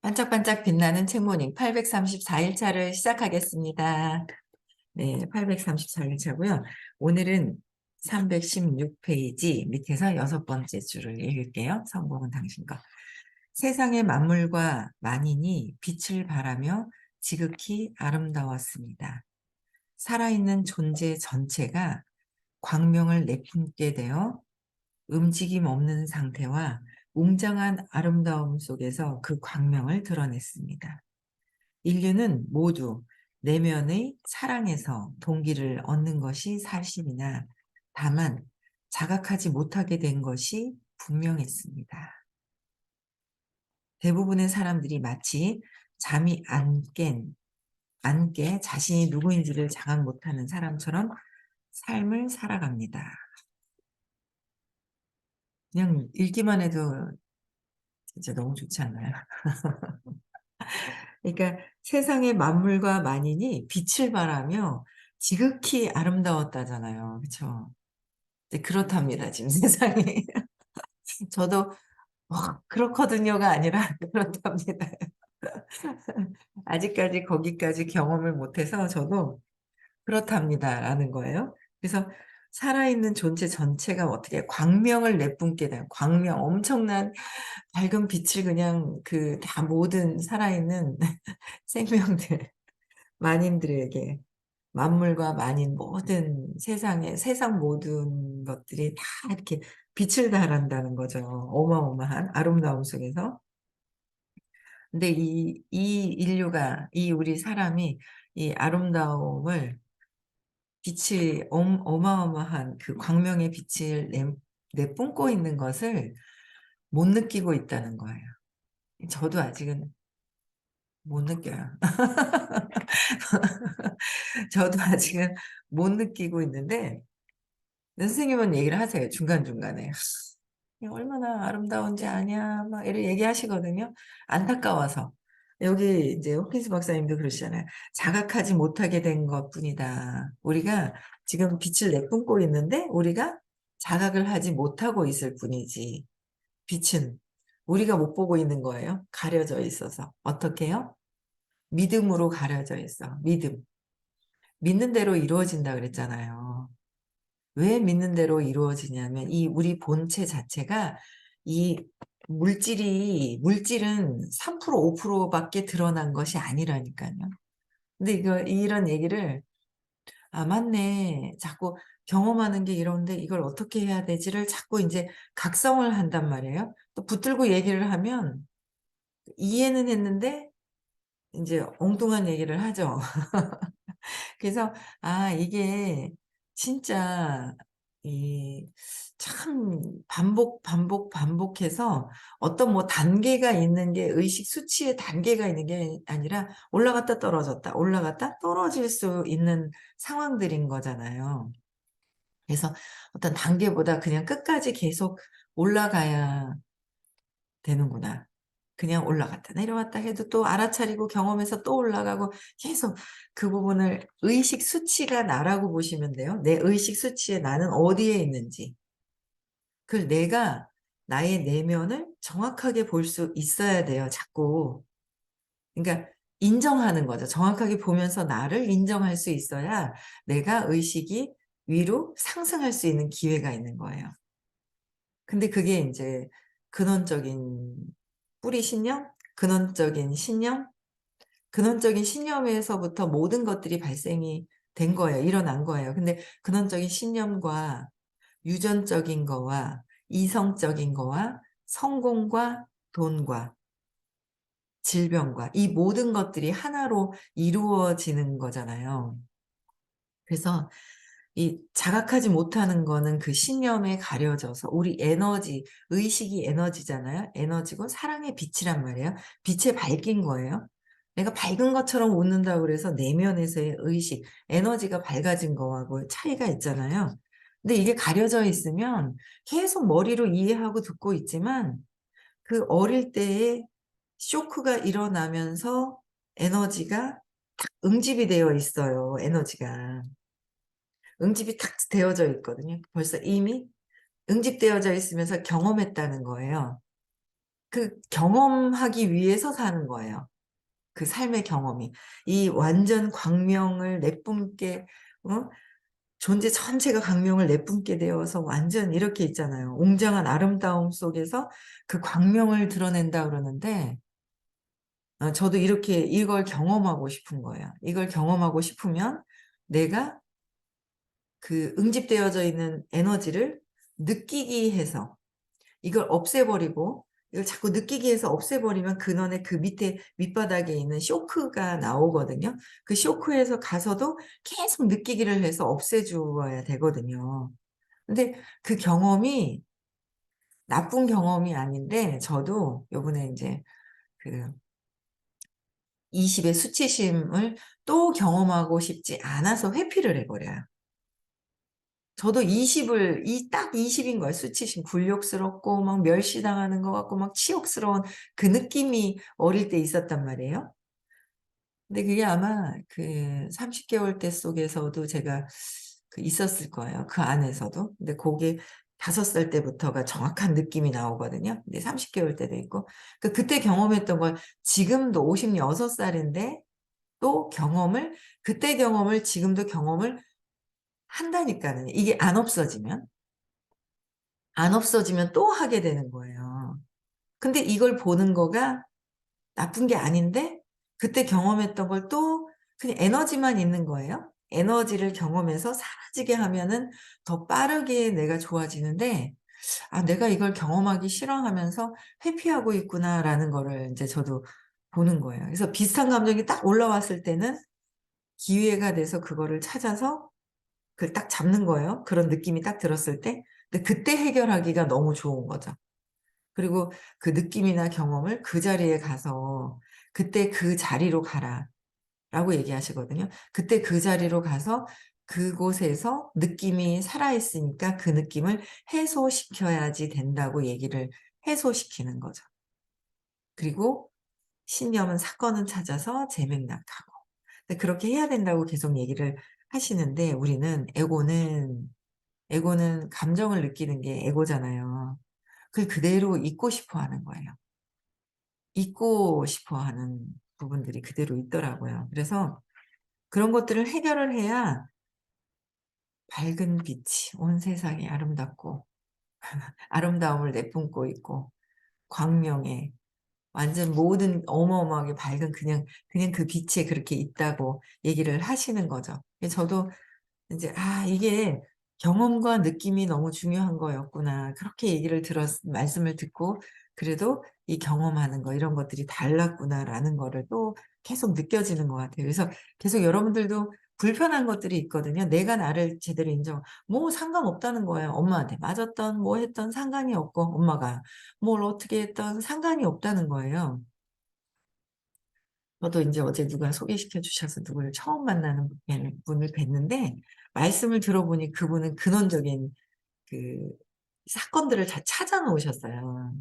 반짝반짝 빛나는 책모닝 834일차를 시작하겠습니다. 네, 834일차고요. 오늘은 316페이지 밑에서 6번째 줄을 읽을게요. 성공은 당신 것. 세상의 만물과 만인이 빛을 발하며 지극히 아름다웠습니다. 살아있는 존재 전체가 광명을 내뿜게 되어 움직임 없는 상태와 웅장한 아름다움 속에서 그 광명을 드러냈습니다. 인류는 모두 내면의 사랑에서 동기를 얻는 것이 사실이나 다만 자각하지 못하게 된 것이 분명했습니다. 대부분의 사람들이 마치 잠이 안 깨 자신이 누구인지를 자각 못하는 사람처럼 삶을 살아갑니다. 그냥 읽기만 해도 진짜 너무 좋지 않아요? 그러니까 세상의 만물과 만인이 빛을 발하며 지극히 아름다웠다잖아요. 그쵸? 네, 그렇답니다, 지금 세상이. 저도 그렇거든요가 아니라 그렇답니다. 아직까지 거기까지 경험을 못해서 저도 그렇답니다라는 거예요. 그래서 살아있는 존재 전체가 어떻게 광명을 내뿜게 된 광명, 엄청난 밝은 빛을 그냥 그 다 모든 살아있는 생명들, 만인들에게 만물과 만인 모든 세상 모든 것들이 다 이렇게 빛을 발한다는 거죠. 어마어마한 아름다움 속에서. 근데 이 인류가, 이 우리 사람이 이 아름다움을 빛이 어마어마한 그 광명의 빛을 내뿜고 있는 것을 못 느끼고 있다는 거예요. 저도 아직은 못 느껴요. 저도 아직은 못 느끼고 있는데 선생님은 얘기를 하세요. 중간중간에. 얼마나 아름다운지 아냐 막 이렇게 얘기하시거든요. 안타까워서. 여기 이제 호킨스 박사님도 그러시잖아요. 자각하지 못하게 된 것뿐이다. 우리가 지금 빛을 내뿜고 있는데 우리가 자각을 하지 못하고 있을 뿐이지. 빛은 우리가 못 보고 있는 거예요. 가려져 있어서. 어떻게 해요? 믿음으로 가려져 있어. 믿음. 믿는 대로 이루어진다 그랬잖아요. 왜 믿는 대로 이루어지냐면 이 우리 본체 자체가 이 물질은 3% 5%밖에 드러난 것이 아니라니까요. 근데 이런 얘기를 맞네. 자꾸 경험하는 게 이런데 이걸 어떻게 해야 되지를 자꾸 이제 각성을 한단 말이에요. 또 붙들고 얘기를 하면 이해는 했는데 이제 엉뚱한 얘기를 하죠. 그래서 이게 진짜 이 참 반복해서 어떤 뭐 단계가 있는 게 의식 수치의 단계가 있는 게 아니라 올라갔다 떨어졌다, 올라갔다 떨어질 수 있는 상황들인 거잖아요. 그래서 어떤 단계보다 그냥 끝까지 계속 올라가야 되는구나. 그냥 올라갔다 내려왔다 해도 또 알아차리고 경험해서 또 올라가고 계속 그 부분을 의식 수치가 나라고 보시면 돼요. 내 의식 수치에 나는 어디에 있는지. 그걸 내가 나의 내면을 정확하게 볼 수 있어야 돼요, 자꾸. 그러니까 인정하는 거죠. 정확하게 보면서 나를 인정할 수 있어야 내가 의식이 위로 상승할 수 있는 기회가 있는 거예요. 근데 그게 인제 근원적인 뿌리 신념, 근원적인 신념에서부터 모든 것들이 발생이 된 거예요. 일어난 거예요. 근데 근원적인 신념과 유전적인 거와 이성적인 거와 성공과 돈과 질병과 이 모든 것들이 하나로 이루어지는 거잖아요. 그래서 이 자각하지 못하는 거는 그 신념에 가려져서 우리 의식이 에너지잖아요. 에너지고 사랑의 빛이란 말이에요. 빛에 밝긴 거예요. 내가 밝은 것처럼 웃는다고 그래서 내면에서의 의식, 에너지가 밝아진 거하고 차이가 있잖아요. 근데 이게 가려져 있으면 계속 머리로 이해하고 듣고 있지만 그 어릴 때에 쇼크가 일어나면서 에너지가 탁 응집이 되어 있어요, 에너지가. 응집이 탁 되어져 있거든요. 벌써 이미 응집되어져 있으면서 경험했다는 거예요. 그 경험하기 위해서 사는 거예요. 그 삶의 경험이. 이 완전 광명을 내뿜게 어 존재 전체가 광명을 내뿜게 되어서 완전 이렇게 있잖아요. 웅장한 아름다움 속에서 그 광명을 드러낸다 그러는데 저도 이렇게 이걸 경험하고 싶은 거예요. 이걸 경험하고 싶으면 내가 그 응집되어져 있는 에너지를 느끼기 해서 이걸 없애버리고 이걸 자꾸 느끼기 위해서 없애버리면 근원의 그 밑에 밑바닥에 있는 쇼크가 나오거든요. 그 쇼크에서 가서도 계속 느끼기를 해서 없애 주어야 되거든요. 근데 그 경험이 나쁜 경험이 아닌데 저도 요번에 인제 그 20의 수치심을 또 경험하고 싶지 않아서 회피를 해 버려요. 저도 20을 이 딱 20인 거예요. 수치심 굴욕스럽고 막 멸시당하는 것 같고 막 치욕스러운 그 느낌이 어릴 때 있었단 말이에요. 근데 그게 아마 그 30 개월 때 속에서도 제가 그 있었을 거예요, 그 안에서도. 근데 고게 5살 때부터가 정확한 느낌이 나오거든요. 근데 30 개월 때도 있고. 그때 경험했던 걸 지금도 56 살인데 또 경험을 그때 경험을 지금도 경험을 한다니까는. 이게 안 없어지면. 안 없어지면 또 하게 되는 거예요. 근데 이걸 보는 거가 나쁜 게 아닌데 그때 경험했던 걸 또 그냥 에너지만 있는 거예요. 에너지를 경험해서 사라지게 하면은 더 빠르게 내가 좋아지는데 '아 내가 이걸 경험하기 싫어하면서 회피하고 있구나.'라는 거를 인제 저도 보는 거예요. 그래서 비슷한 감정이 딱 올라왔을 때는 기회가 돼서 그거를 찾아서 그걸 딱 잡는 거예요, 그런 느낌이 딱 들었을 때. 근데 그때 해결하기가 너무 좋은 거죠. 그리고 그 느낌이나 경험을 그 자리에 가서 "그때 그 자리로 가라."라고 얘기하시거든요. 그때 그 자리로 가서 그곳에서 느낌이 살아 있으니까 그 느낌을 해소시켜야지 된다고 얘기를 해소시키는 거죠. 그리고 신념은 사건은 찾아서 재맥락하고. 근데 그렇게 해야 된다고 계속 얘기를 하시는데 우리는 에고는 감정을 느끼는 게 에고잖아요. 그걸 그대로 잊고 싶어 하는 거예요. 잊고 싶어 하는 부분들이 그대로 있더라고요. 그래서 그런 것들을 해결을 해야 밝은 빛이 온 세상에 아름답고 아름다움을 내뿜고 있고 광명에 완전 모든 어마어마하게 밝은 그냥 그 빛에 그렇게 있다고 얘기를 하시는 거죠. 저도 인제 '아 이게 경험과 느낌이 너무 중요한 거였구나.' 그렇게 얘기를 말씀을 듣고 그래도 '이 경험하는 거 이런 것들이 달랐구나.'라는 거를 또 계속 느껴지는 것 같아요. 그래서 계속 여러분들도 불편한 것들이 있거든요. 내가 나를 제대로 뭐 상관없다는 거예요. 엄마한테 맞았든 뭐 했든 상관이 없고 엄마가 뭘 어떻게 했든 상관이 없다는 거예요. 저도 인제 어제 누가 소개시켜 주셔서 누구를 처음 만나는 분을 뵀는데 말씀을 들어보니 그분은 근원적인 그 사건들을 다 찾아 놓으셨어요.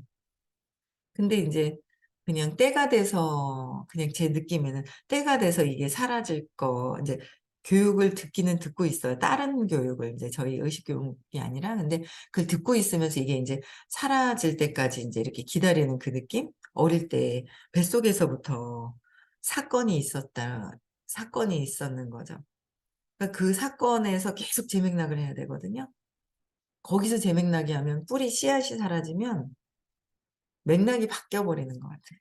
근데 인제 그냥 때가 돼서 그냥 제 느낌에는 때가 돼서 이게 사라질 거 인제 교육을 듣기는 듣고 있어요. 다른 교육을 인제 저희 의식 교육이 아니라 근데 그걸 듣고 있으면서 이게 인제 사라질 때까지 인제 이렇게 기다리는 그 느낌? 어릴 때 뱃속에서부터 사건이 있었다. 사건이 있었는 거죠. 그러니까 그 사건에서 계속 재맥락을 해야 되거든요. 거기서 재맥락이 하면 뿌리 씨앗이 사라지면 맥락이 바뀌어 버리는 것 같아요.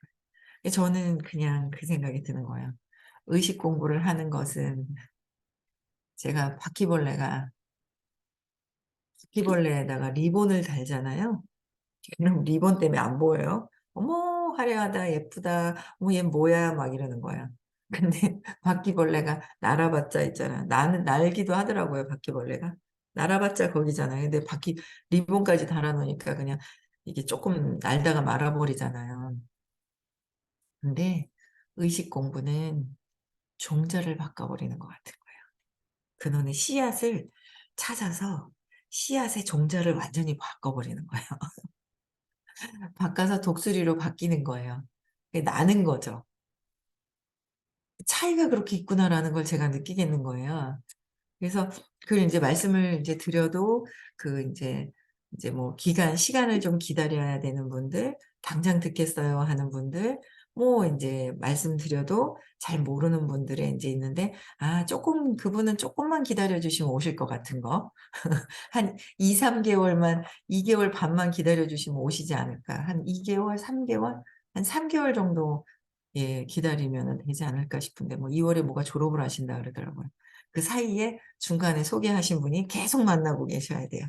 저는 그냥 그 생각이 드는 거예요. 의식 공부를 하는 것은 제가 바퀴벌레에다가 리본을 달잖아요. 그럼 리본 때문에 안 보여요. "어머 화려하다. 예쁘다. 어머 얘 뭐야." 막 이러는 거예요. 근데 바퀴벌레가 날아봤자 있잖아. 나는 날기도 하더라고요 바퀴벌레가. 날아봤자 거기잖아요. 근데 바퀴 리본까지 달아 놓으니까 그냥 이게 쪼끔 날다가 말아 버리잖아요. 근데 의식 공부는 종자를 바꿔버리는 것 같은 거예요. 그놈의 씨앗을 찾아서 씨앗의 종자를 완전히 바꿔버리는 거예요. 바꿔서 독수리로 바뀌는 거예요. 그게 나는 거죠. '차이가 그렇게 있구나.'라는 걸 제가 느끼겠는 거예요. 그래서 그걸 인제 말씀을 인제 드려도 그 인제 뭐 시간을 좀 기다려야 되는 분들 당장 듣겠어요 하는 분들, 뭐 인제 말씀드려도 잘 모르는 분들이 인제 있는데, 아 쪼끔 그분은 쪼끔만 기다려 주시면 오실 것 같은 거. 한 2-3 개월만, 2 개월 반만 기다려 주시면 오시지 않을까. 한 2 개월, 3 개월, 한 3 개월 정도 예 기다리면은 되지 않을까 싶은데, 뭐 2 월에 뭐가 졸업을 하신다 그러더라고요. 그 사이에 중간에 소개하신 분이 계속 만나고 계셔야 돼요.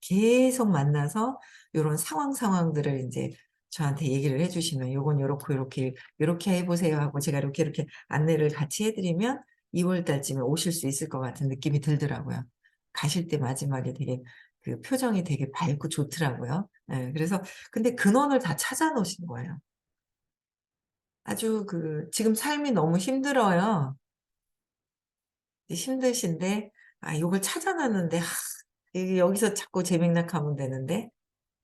계속 만나서 요런 상황들을 인제 저한테 얘기를 해 주시면 "요건 요렇고 요렇게, 요렇게 해 보세요." 하고 제가 이렇게 안내를 같이 해 드리면 2월 달쯤에 오실 수 있을 것 같은 느낌이 들더라고요. 가실 때 마지막에 되게 그 표정이 되게 밝고 좋더라고요. 예. 그래서 근데 근원을 다 찾아 놓으신 거예요. 아주 그 지금 삶이 너무 힘들어요. 힘드신데 아 요걸 찾아 놨는데, 이게 여기서 자꾸 재맥락하면 되는데,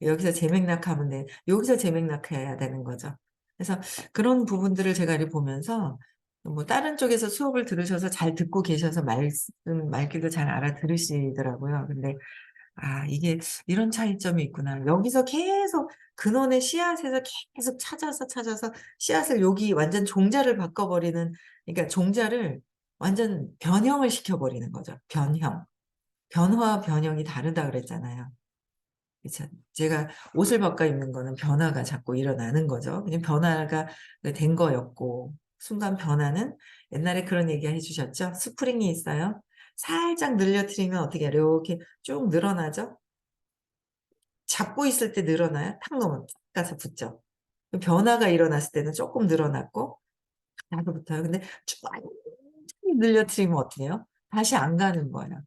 여기서 재맥락하면 돼 여기서 재맥락해야 되는 거죠. 그래서 그런 부분들을 제가 이렇게 보면서 뭐 다른 쪽에서 수업을 들으셔서 잘 듣고 계셔서 말귀도 잘 알아들으시더라고요. 근데 아 이게 '이런 차이점이 있구나.' 여기서 계속 근원의 씨앗에서 계속 찾아서 씨앗을 여기 완전 종자를 바꿔 버리는, 그러니까 종자를 완전 변형을 시켜 버리는 거죠. 변형. 변화와 변형이 다르다 그랬잖아요. 그쵸. 제가 옷을 바꿔 입는 거는 변화가 자꾸 일어나는 거죠. 그냥 변화가 그 된 거였고, 순간 변화는 옛날에 그런 얘기 해 주셨죠. 스프링이 있어요. 살짝 늘려트리면 어떻게 해요? 이렇게 쭉 늘어나죠. 잡고 있을 때 늘어나요? 탁 놓으면 탁 가서 붙죠. 그 변화가 일어났을 때는 쪼끔 늘어났고 다시 붙어요. 근데 쭉 완전히 늘려트리면 어떻게 해요? 다시 안 가는 거예요.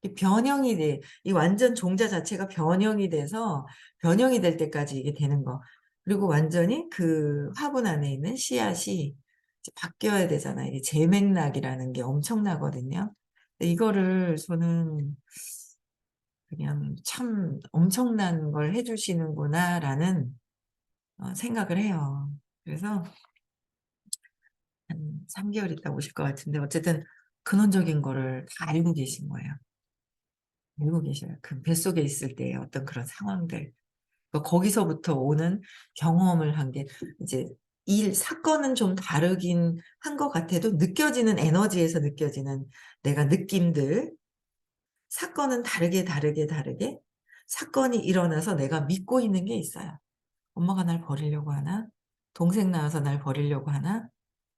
이 변형이 돼, 이 완전 종자 자체가 변형이 돼서 변형이 될 때까지 이게 되는 거. 그리고 완전히 그 화분 안에 있는 씨앗이 이제 바뀌어야 되잖아요. 이게 재맥락이라는 게 엄청나거든요. 근데 이거를 저는 그냥 '참 엄청난 걸 해 주시는구나.'라는 생각을 해요. 그래서 한 3 개월 있다 오실 것 같은데, 어쨌든 근원적인 거를 다 알고 계신 거예요. 알고 계셔요. 그 뱃속에 있을 때의 어떤 그런 상황들. 거기서부터 오는 경험을 한 게 이제 사건은 좀 다르긴 한 것 같아도 느껴지는 에너지에서 느껴지는 내가 느낌들, 사건은 다르게 사건이 일어나서 내가 믿고 있는 게 있어요. '엄마가 날 버리려고 하나? 동생 낳아서 날 버리려고 하나?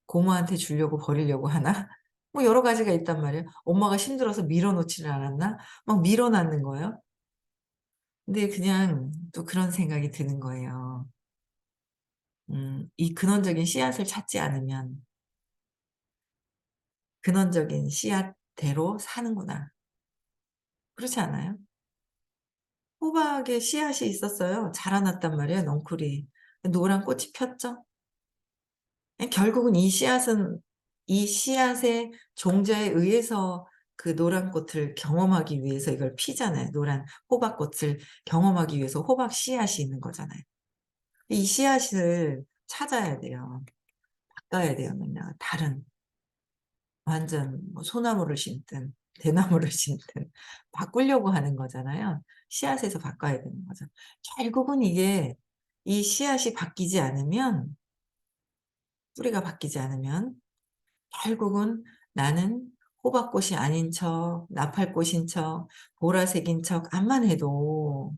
고모한테 주려고 버리려고 하나?' 뭐 여러 가지가 있단 말이에요. '엄마가 힘들어서 밀어 놓지를 않았나?' 막 밀어 놨는 거예요. 근데 그냥 또 그런 생각이 드는 거예요. 이 근원적인 씨앗을 찾지 않으면 '근원적인 씨앗대로 사는구나.' 그렇지 않아요? 호박에 씨앗이 있었어요. 자라났단 말이에요, 넝쿨이. 노란 꽃이 폈죠. 결국은 이 씨앗의 종자에 의해서 그 노란 꽃을 경험하기 위해서 이걸 피잖아요. 노란 호박꽃을 경험하기 위해서 호박 씨앗이 있는 거잖아요. 이 씨앗을 찾아야 돼요. 바꿔야 돼요, 맨날. 다른 완전 뭐 소나무를 심든 대나무를 심든 바꾸려고 하는 거잖아요. 씨앗에서 바꿔야 되는 거죠. 결국은 이게 이 씨앗이 바뀌지 않으면, 뿌리가 바뀌지 않으면 결국은 나는 호박꽃이 아닌 척, 나팔꽃인 척, 보라색인 척 암만 해도,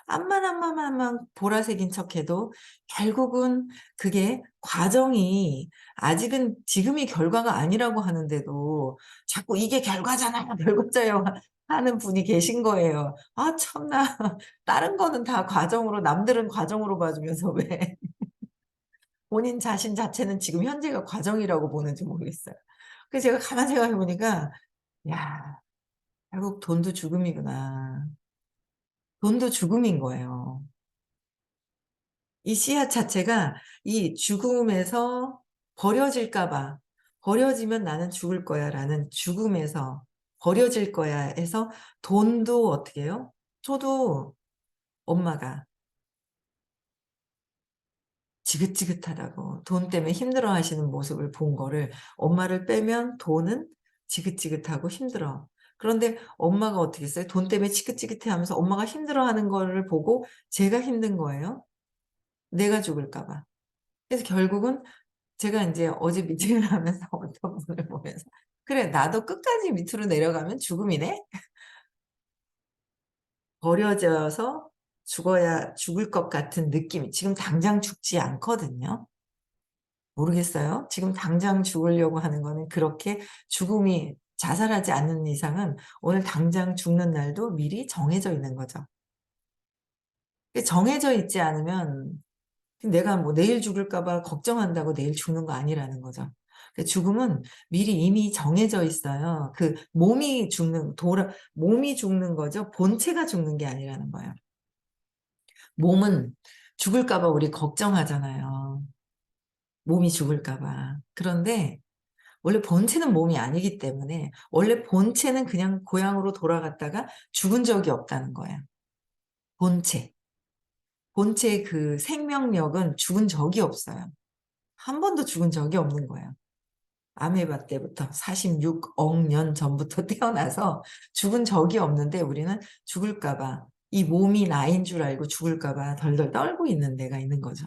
암만 보라색인 척해도 결국은 그게 과정이, 아직은 지금이 결과가 아니라고 하는데도 자꾸 "이게 결과잖아. 결과자요." 하는 분이 계신 거예요. 아 참나. 다른 거는 다 과정으로, 남들은 과정으로 봐 주면서 왜 본인 자신 자체는 지금 현재가 과정이라고 보는지 모르겠어요. 그래서 제가 가만히 생각해 보니까 '야 결국 돈도 죽음이구나.' 돈도 죽음인 거예요. 이 씨앗 자체가 이 죽음에서 버려질까 봐, '버려지면 나는 죽을 거야.'라는 죽음에서 '버려질 거야.' 해서 돈도 어떻게 해요? 저도 엄마가 지긋지긋하다고 돈 때문에 힘들어하시는 모습을 본 거를, 엄마를 빼면 돈은 지긋지긋하고 힘들어. 그런데 엄마가 어떻게 했어요? 돈 때문에 지긋지긋해하면서 엄마가 힘들어하는 거를 보고 제가 힘든 거예요. 내가 죽을까 봐. 그래서 결국은 제가 이제 어제 미팅을 하면서 어떤 분을 보면서 그래 나도 끝까지 밑으로 내려가면 죽음이네. 버려져서 죽어야 죽을 것 같은 느낌이 지금 당장 죽지 않거든요. 모르겠어요. 지금 당장 죽으려고 하는 거는 그렇게 죽음이 자살하지 않는 이상은 오늘 당장 죽는 날도 미리 정해져 있는 거죠. 정해져 있지 않으면 내가 뭐 내일 죽을까 봐 걱정한다고 내일 죽는 거 아니라는 거죠. 죽음은 미리 이미 정해져 있어요. 그 몸이 죽는 거죠. 본체가 죽는 게 아니라는 거예요. 몸은 죽을까 봐 우리 걱정하잖아요. 몸이 죽을까 봐. 그런데 원래 본체는 몸이 아니기 때문에 원래 본체는 그냥 고향으로 돌아갔다가 죽은 적이 없다는 거예요. 본체. 본체의 그 생명력은 죽은 적이 없어요. 한 번도 죽은 적이 없는 거예요. 아메바 때부터 46억 년 전부터 태어나서 죽은 적이 없는데 우리는 죽을까 봐 이 몸이 나인 줄 알고 죽을까 봐 덜덜 떨고 있는 데가 있는 거죠.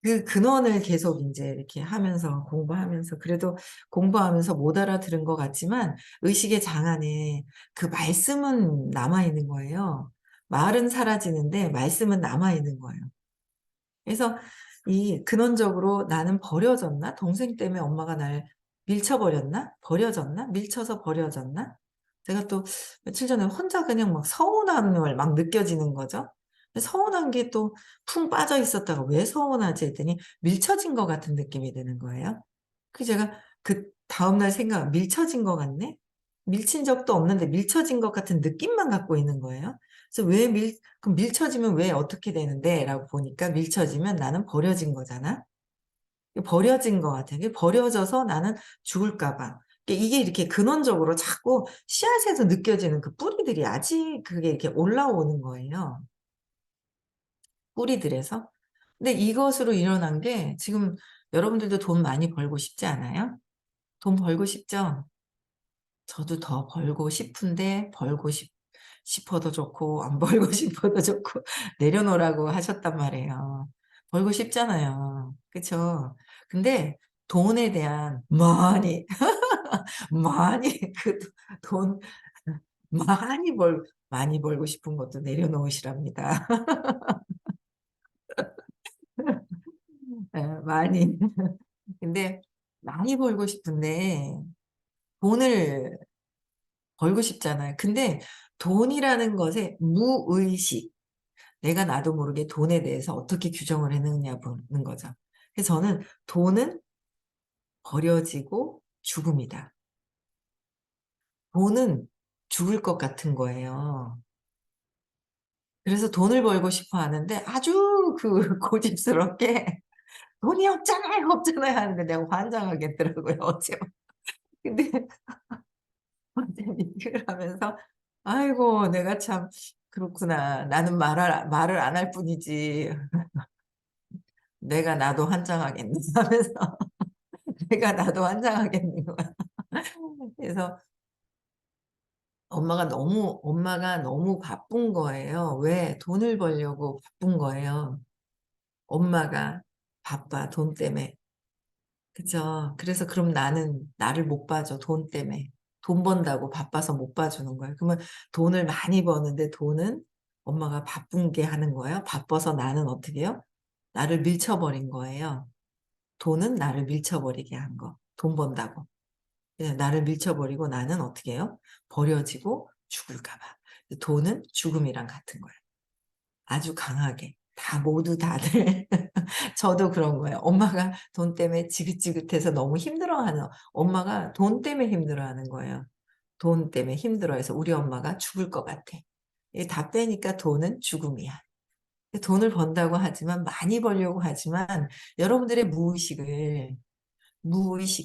그 근원을 계속 인제 이렇게 하면서 공부하면서 그래도 공부하면서 못 알아들은 것 같지만 의식의 장 안에 그 말씀은 남아 있는 거예요. 말은 사라지는데 말씀은 남아 있는 거예요. 그래서 이 근원적으로 '나는 버려졌나? 동생 때문에 엄마가 날 밀쳐 버렸나? 버려졌나? 밀쳐서 버려졌나?' 제가 또 며칠 전에 혼자 그냥 막 서운함을 막 느껴지는 거죠. 서운한 게 또 푹 빠져 있었다가 '왜 서운하지?' 했더니 밀쳐진 것 같은 느낌이 드는 거예요. 제가 그다음 날 생각 '밀쳐진 것 같네? 밀친 적도 없는데 밀쳐진 것 같은 느낌만 갖고 있는 거예요. 그래서 왜 그럼 밀쳐지면 왜 어떻게 되는데?'라고 보니까 밀쳐지면 '나는 버려진 거잖아.' 버려진 것 같아. 버려져서 나는 죽을까 봐. 이게 이렇게 근원적으로 자꾸 씨앗에서 느껴지는 그 뿌리들이 아직 그게 이렇게 올라오는 거예요, 뿌리들에서. 근데 이것으로 일어난 게 지금 여러분들도 돈 많이 벌고 싶지 않아요? 돈 벌고 싶죠? 저도 더 벌고 싶은데 벌고 싶어도 좋고 안 벌고 싶어도 좋고 내려놓으라고 하셨단 말이에요. 벌고 싶잖아요. 그쵸? 근데 돈에 대한 많이 돈 많이 벌고 싶은 것도 내려놓으시랍니다. 예 많이. 근데 많이 벌고 싶은데 돈을 벌고 싶잖아요. 근데 돈이라는 것에 무의식 내가 나도 모르게 돈에 대해서 어떻게 규정을 해 놓느냐 보는 거죠. 그래서 저는 '돈은 버려지고 죽음이다.' 돈은 죽을 것 같은 거예요. 그래서 돈을 벌고 싶어 하는데 아주 고집스럽게 "돈이 없잖아요, 없잖아요." 하는데 내가 환장하겠더라고요 어제. 근데 어제 미팅을 하면서 '아이고 내가 참 그렇구나. 나는 말을 안 할 뿐이지. 내가 나도 환장하겠네.' 하면서 '내가 나도 환장하겠는 거야.' 그래서 엄마가 너무 바쁜 거예요. 왜? 돈을 벌려고 바쁜 거예요. 엄마가 바빠 돈 때문에. 그죠. 그래서 그럼 나는 나를 못 봐줘 돈 때문에. 돈 번다고 바빠서 못 봐주는 거예요. 그러면 돈을 많이 버는데 돈은 엄마가 바쁜 게 하는 거예요. 바빠서 나는 어떻게 해요? 나를 밀쳐버린 거예요. 돈은 나를 밀쳐버리게 한 거. 돈 번다고. 그냥 나를 밀쳐버리고 나는 어떻게 해요? 버려지고 죽을까 봐. 돈은 죽음이랑 같은 거예요. 아주 강하게. 모두 다들 저도 그런 거예요. 엄마가 돈 때문에 지긋지긋해서 너무 힘들어하는 엄마가 돈 때문에 힘들어하는 거예요. 돈 때문에 힘들어해서 우리 엄마가 죽을 것 같아. 이게 다 빼니까 돈은 죽음이야. 돈을 번다고 하지만 많이 벌려고 하지만 여러분들의 무의식,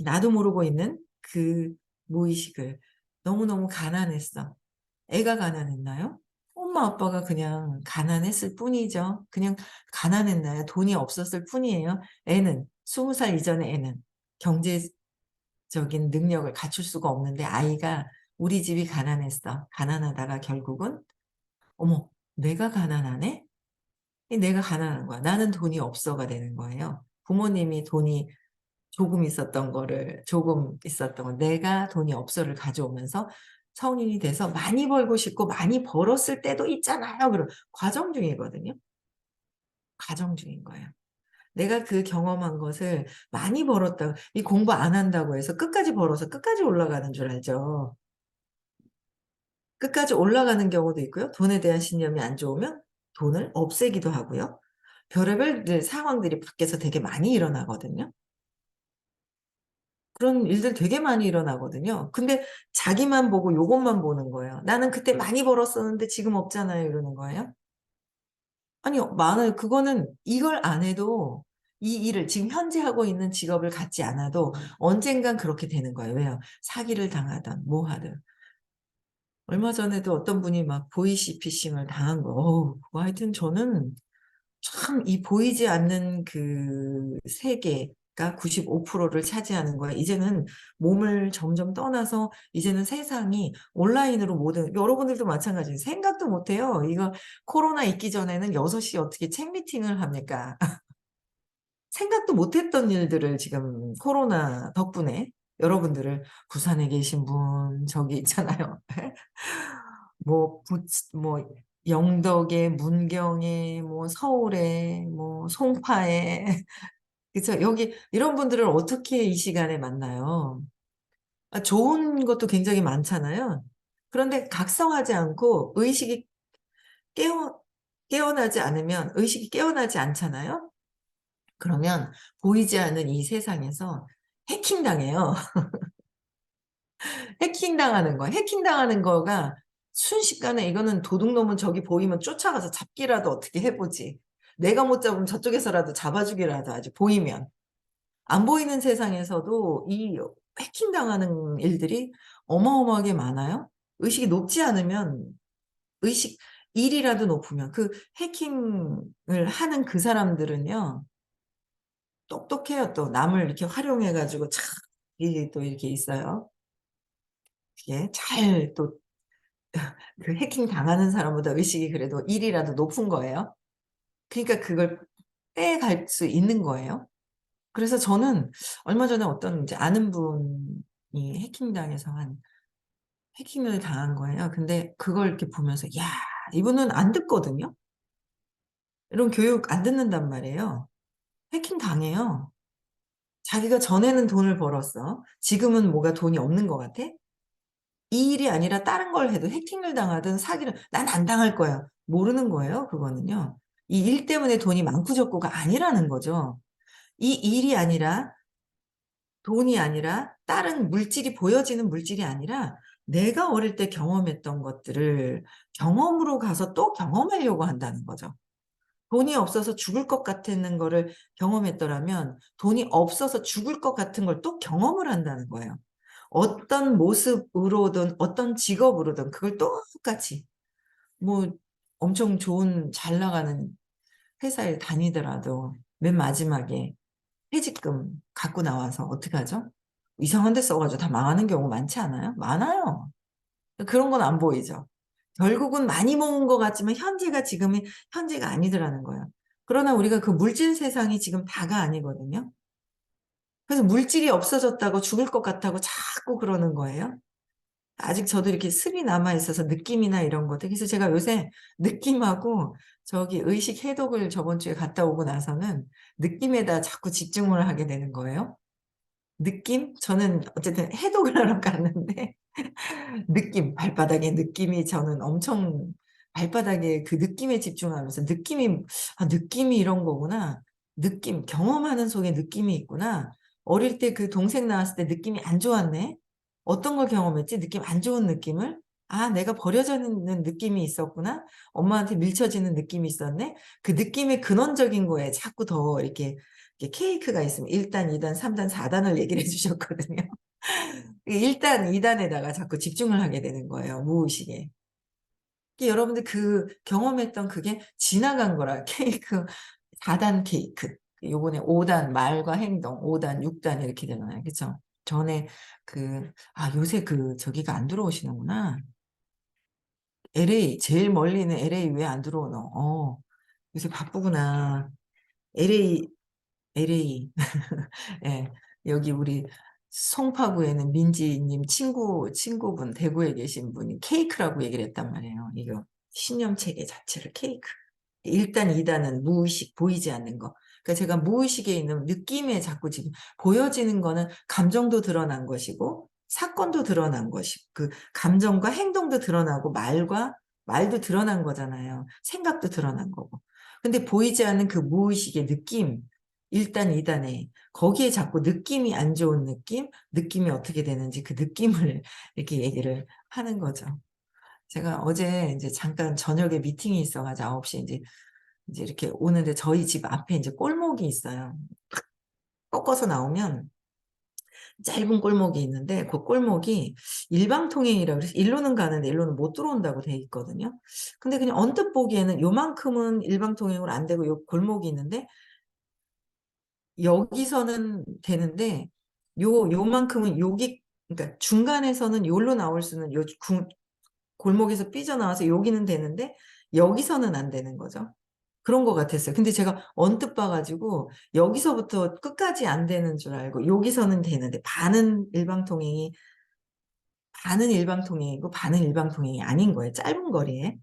나도 모르고 있는 그 무의식을 너무너무 가난했어. 애가 가난했나요? 엄마 아빠가 그냥 가난했을 뿐이죠. 그냥 가난했나요? 돈이 없었을 뿐이에요. 애는 20살 이전의 애는 경제적인 능력을 갖출 수가 없는데 아이가 "우리 집이 가난했어." 가난하다가 결국은 '어머 내가 가난하네?' 내가 가난한 거야. 나는 돈이 없어가 되는 거예요. 부모님이 돈이 조금 있었던 걸 내가 돈이 없어를 가져오면서 성인이 돼서 많이 벌고 싶고 많이 벌었을 때도 있잖아요. 그런 과정 중이거든요. 과정 중인 거예요. 내가 그 경험한 것을 많이 벌었다고 이 공부 안 한다고 해서 끝까지 벌어서 끝까지 올라가는 줄 알죠. 끝까지 올라가는 경우도 있고요. 돈에 대한 신념이 안 좋으면 돈을 없애기도 하고요. 별의별 상황들이 밖에서 되게 많이 일어나거든요. 그런 일들 되게 많이 일어나거든요. 근데 자기만 보고 요것만 보는 거예요. "나는 그때 많이 벌었었는데 지금 없잖아요." 이러는 거예요. 아니요. 많아요. 그거는 이걸 안 해도 이 일을 지금 현재 하고 있는 직업을 갖지 않아도 언젠간 그렇게 되는 거예요. 왜요? 사기를 당하든 뭐 하든. 얼마 전에도 어떤 분이 막 보이시피싱을 당한 거 그거 하여튼 저는 참 이 보이지 않는 그 세계가 95%를 차지하는 거야. 이제는 몸을 점점 떠나서 이제는 세상이 온라인으로 모든 여러분들도 마찬가지예요. 생각도 못 해요. 이거 코로나 있기 전에는 6 시에 어떻게 책 미팅을 합니까? 생각도 못 했던 일들을 지금 코로나 덕분에 여러분들을 부산에 계신 분 저기 있잖아요. 뭐 부치 뭐 영덕에, 문경에, 뭐 서울에, 뭐 송파에 그쵸. 여기 이런 분들을 어떻게 이 시간에 만나요. 좋은 것도 굉장히 많잖아요. 그런데 각성하지 않고 깨어 깨어나지 않으면 의식이 깨어나지 않잖아요. 그러면 보이지 않는 이 세상에서 해킹당해요. 해킹당하는 거야. 해킹당하는 거가 순식간에 이거는 도둑놈은 저기 보이면 쫓아가서 잡기라도 어떻게 해 보지. 내가 못 잡으면 저쪽에서라도 잡아 주기라도 하지 보이면. 안 보이는 세상에서도 이 해킹당하는 일들이 어마어마하게 많아요. 의식이 높지 않으면 의식 1 이라도 높으면 그 해킹을 하는 그 사람들은요 똑똑해요 또. 남을 이렇게 활용해 가지고 참 이게 또 이렇게 있어요. 예. 잘 또 그 해킹 당하는 사람보다 의식이 그래도 1 이라도 높은 거예요. 그러니까 그걸 빼갈 수 있는 거예요. 그래서 저는 얼마 전에 어떤 인제 아는 분이 해킹당해서 해킹을 당한 거예요. 근데 그걸 이렇게 보면서 야 이분은 안 듣거든요. 이런 교육 안 듣는단 말이에요. 해킹 당해요. 자기가 전에는 돈을 벌었어. 지금은 뭐가 돈이 없는 것 같아? 이 일이 아니라 다른 걸 해도 해킹을 당하든 사기를 '난 안 당할 거야.' 모르는 거예요 그거는요. 이 일 때문에 돈이 많고 적고가 아니라는 거죠. 이 일이 아니라 돈이 아니라 다른 물질이 보여지는 물질이 아니라 내가 어릴 때 경험했던 것들을 경험으로 가서 또 경험하려고 한다는 거죠. 돈이 없어서 죽을 것 같았는 거를 경험했더라면 돈이 없어서 죽을 것 같은 걸 또 경험을 한다는 거예요. 어떤 모습으로든 어떤 직업으로든 그걸 똑같이 뭐 엄청 좋은 잘 나가는 회사에 다니더라도 맨 마지막에 퇴직금 갖고 나와서 어떡하죠? 이상한 데 써 가지고 다 망하는 경우 많지 않아요? 많아요. 그런 건 안 보이죠. 결국은 많이 모은 것 같지만 현재가 지금의 현재가 아니더라는 거예요. 그러나 우리가 그 물질 세상이 지금 다가 아니거든요. 그래서 물질이 없어졌다고 죽을 것 같다고 자꾸 그러는 거예요. 아직 저도 이렇게 습이 남아 있어서 느낌이나 이런 것들 그래서 제가 요새 느낌하고 저기 의식 해독을 저번 주에 갔다 오고 나서는 느낌에다 자꾸 집중을 하게 되는 거예요. 느낌? 저는 어쨌든 해독을 하러 갔는데 발바닥의 느낌이 저는 엄청 발바닥에 그 느낌에 집중하면서 느낌이 이런 거구나. 경험하는 속에 느낌이 있구나. 어릴 때 그 동생 낳았을 때 느낌이 안 좋았네. 어떤 걸 경험했지? 느낌 안 좋은 느낌을? '아 내가 버려져 있는 느낌이 있었구나. 엄마한테 밀쳐지는 느낌이 있었네.' 그 느낌의 근원적인 거에 자꾸 더 이렇게 케이크가 있으면 1 단, 2 단, 3 단, 4 단을 얘기를 해 주셨거든요. 1 단, 2 단에다가 자꾸 집중을 하게 되는 거예요, 무의식에. 여러분들 그 경험했던 그게 지나간 거라 케이크 4단 케이크. 요번에 5단 말과 행동 5 단, 6단 이렇게 되잖아요. 그쵸? 전에 요새 저기가 안 들어오시는구나. LA 제일 멀리 있는 LA 왜 안 들어오노? 요새 바쁘구나. LA, LA. 예, 여기 우리 송파구에는 민지님 친구분, 대구에 계신 분이 케이크라고 얘기를 했단 말이에요. 이거 신념 체계 자체를 케이크. 1단, 2단은 무의식, 보이지 않는 거. 그러니까 제가 무의식에 있는 느낌에 자꾸 지금 보여지는 거는 감정도 드러난 것이고, 사건도 드러난 것이고, 그 감정과 행동도 드러나고, 말도 드러난 거잖아요. 생각도 드러난 거고. 근데 보이지 않는 그 무의식의 느낌, 1단, 2단에, 거기에 자꾸 느낌이 안 좋은 느낌이 어떻게 되는지 그 느낌을 이렇게 얘기를 하는 거죠. 제가 어제 이제 잠깐 저녁에 미팅이 있어가지고 9시에 이제 이렇게 오는데 저희 집 앞에 이제 골목이 있어요. 꺾어서 나오면 짧은 골목이 있는데 그 골목이 일방통행이라 그래서 일로는 가는데 일로는 못 들어온다고 돼 있거든요. 근데 그냥 언뜻 보기에는 요만큼은 일방통행으로 안 되고 요 골목이 있는데 여기서는 되는데 요만큼은 여기 그러니까 중간에서는 요로 나올 수는 골목에서 삐져나와서 여기는 되는데 여기서는 안 되는 거죠. 그런 것 같았어요. 근데 제가 언뜻 봐가지고 여기서부터 끝까지 안 되는 줄 알고 여기서는 되는데 반은 일방통행이고 반은 일방통행이 아닌 거예요. 짧은 거리에.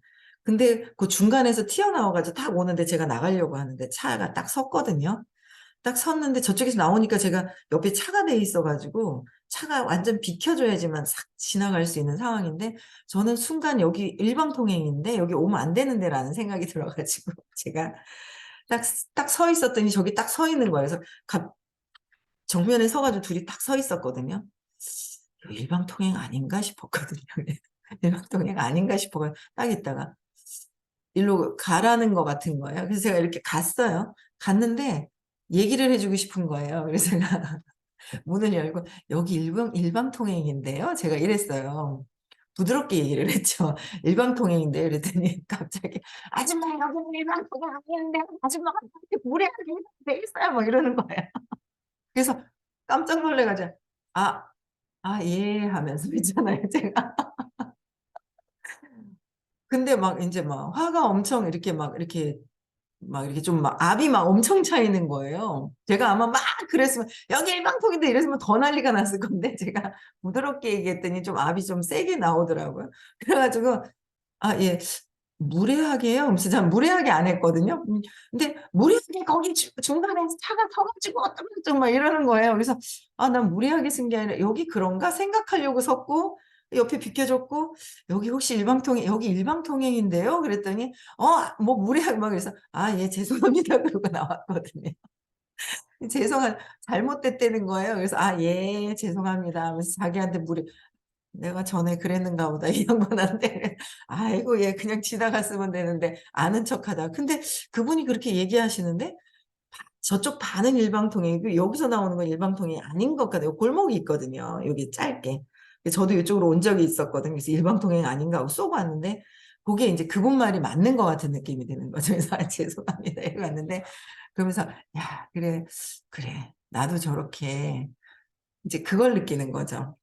근데 그 중간에서 튀어나와가지고 딱 오는데 제가 나가려고 하는데 차가 딱 섰거든요. 딱 섰는데 저쪽에서 나오니까 제가 옆에 차가 돼 있어가지고 차가 완전 비켜줘야지만 싹 지나갈 수 있는 상황인데 저는 순간 여기 일방통행인데 여기 오면 안 되는데라는 생각이 들어가지고 제가 딱 서 있었더니 저기 딱 서 있는 거예요. 그래서 정면에 서가지고 둘이 딱 서 있었거든요. 이거 일방통행 아닌가 싶었거든요. 일방통행 아닌가 싶어가 딱 있다가 일로 가라는 것 같은 거예요. 그래서 제가 이렇게 갔어요. 갔는데 얘기를 해주고 싶은 거예요. 그래서 제가 문을 열고 여기 일방통행인데요. 제가 이랬어요. 부드럽게 얘기를 했죠. 일방통행인데요. 그랬더니 갑자기 아줌마 여기는 일방통행 아닌데 아줌마가 이렇게 무례하게 돼 있어요. 막 이러는 거예요. 그래서 깜짝 놀래가지고 아, 예 하면서 있잖아요. 제가. 근데 막 이제 막 화가 엄청 이렇게 좀 막 압이 막 엄청 차이는 거예요. 제가 아마 막 그랬으면 여기 일방통인데 이랬으면 더 난리가 났을 건데 제가 부드럽게 얘기했더니 좀 압이 좀 세게 나오더라고요. 그래가지고 예, 무례하게요? 하면서 전 무례하게 안 했거든요. 근데 무례하게 거기 중간에 차가 서가지고 어쩌고저쩌고 막 이러는 거예요. 그래서 난 무례하게 쓴 게 아니라 여기 그런가 생각하려고 섰고 옆에 비켜줬고 여기 혹시 여기 일방통행인데요? 그랬더니 뭐 무례하게 막 그래서 예, 죄송합니다. 그러고 나왔거든요. 잘못됐다는 거예요. 그래서 예, 죄송합니다 하면서 자기한테 내가 전에 그랬는가 보다 이 양반한테 아이고 얘 그냥 지나갔으면 되는데 아는 척하다. 근데 그분이 그렇게 얘기하시는데 저쪽 반은 일방통행이고 여기서 나오는 건 일방통행이 아닌 것 같아요. 골목이 있거든요. 여기 짧게. 저도 이쪽으로 온 적이 있었거든요. 그래서 일방통행 아닌가 하고 쏘고 왔는데 그게 이제 그분 말이 맞는 것 같은 느낌이 드는 거죠. 그래서 죄송합니다 이러고 왔는데 그러면서 야 그래 나도 저렇게 이제 그걸 느끼는 거죠.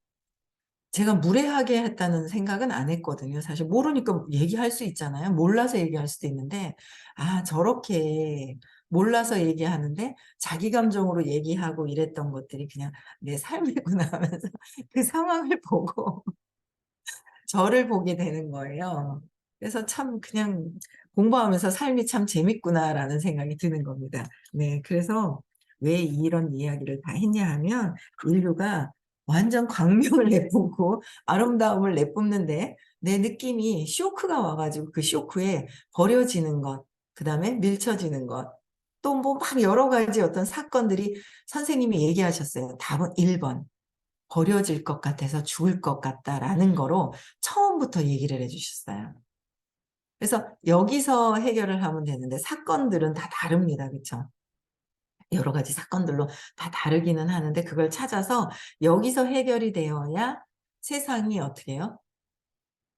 제가 무례하게 했다는 생각은 안 했거든요. 사실 모르니까 얘기할 수 있잖아요. 몰라서 얘기할 수도 있는데 저렇게 몰라서 얘기하는데 자기 감정으로 얘기하고 이랬던 것들이 그냥 내 삶이구나 하면서 그 상황을 보고 저를 보게 되는 거예요. 그래서 참 그냥 공부하면서 삶이 참 재밌구나라는 생각이 드는 겁니다. 네, 그래서 왜 이런 이야기를 다 했냐 하면 인류가 완전 광명을 내뿜고 아름다움을 내뿜는데 내 느낌이 쇼크가 와가지고 그 쇼크에 버려지는 것, 그 다음에 밀쳐지는 것, 또 뭐 막 여러 가지 어떤 사건들이 선생님이 얘기하셨어요. 답은 1번. 버려질 것 같아서 죽을 것 같다라는 거로 처음부터 얘기를 해주셨어요. 그래서 여기서 해결을 하면 되는데 사건들은 다 다릅니다. 그렇죠? 여러 가지 사건들로 다 다르기는 하는데 그걸 찾아서 여기서 해결이 되어야 세상이 어떻게 해요?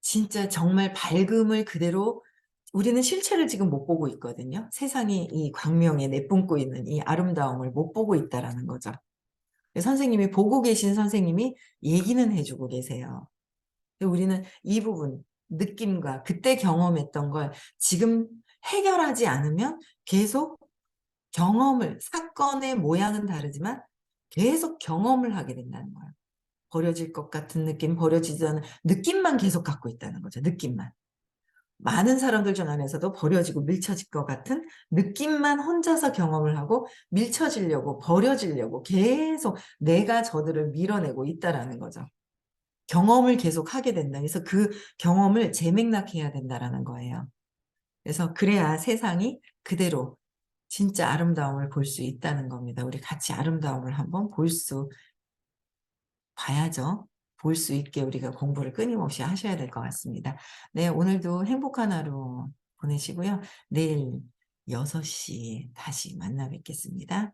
진짜 정말 밝음을 그대로 우리는 실체를 지금 못 보고 있거든요. 세상이 이 광명에 내뿜고 있는 이 아름다움을 못 보고 있다라는 거죠. 선생님이 보고 계신 선생님이 얘기는 해주고 계세요. 우리는 이 부분, 느낌과 그때 경험했던 걸 지금 해결하지 않으면 계속 경험을, 사건의 모양은 다르지만 계속 경험을 하게 된다는 거예요. 버려질 것 같은 느낌, 버려지지 않은 느낌만 계속 갖고 있다는 거죠. 느낌만. 많은 사람들 중 안에서도 버려지고 밀쳐질 것 같은 느낌만 혼자서 경험을 하고 밀쳐지려고, 버려지려고 계속 내가 저들을 밀어내고 있다라는 거죠. 경험을 계속 하게 된다. 그래서 그 경험을 재맥락해야 된다라는 거예요. 그래서 그래야 세상이 그대로 진짜 아름다움을 볼 수 있다는 겁니다. 우리 같이 아름다움을 한번 봐야죠. 볼 수 있게 우리가 공부를 끊임없이 하셔야 될 것 같습니다. 네, 오늘도 행복한 하루 보내시고요. 내일 6시 다시 만나 뵙겠습니다.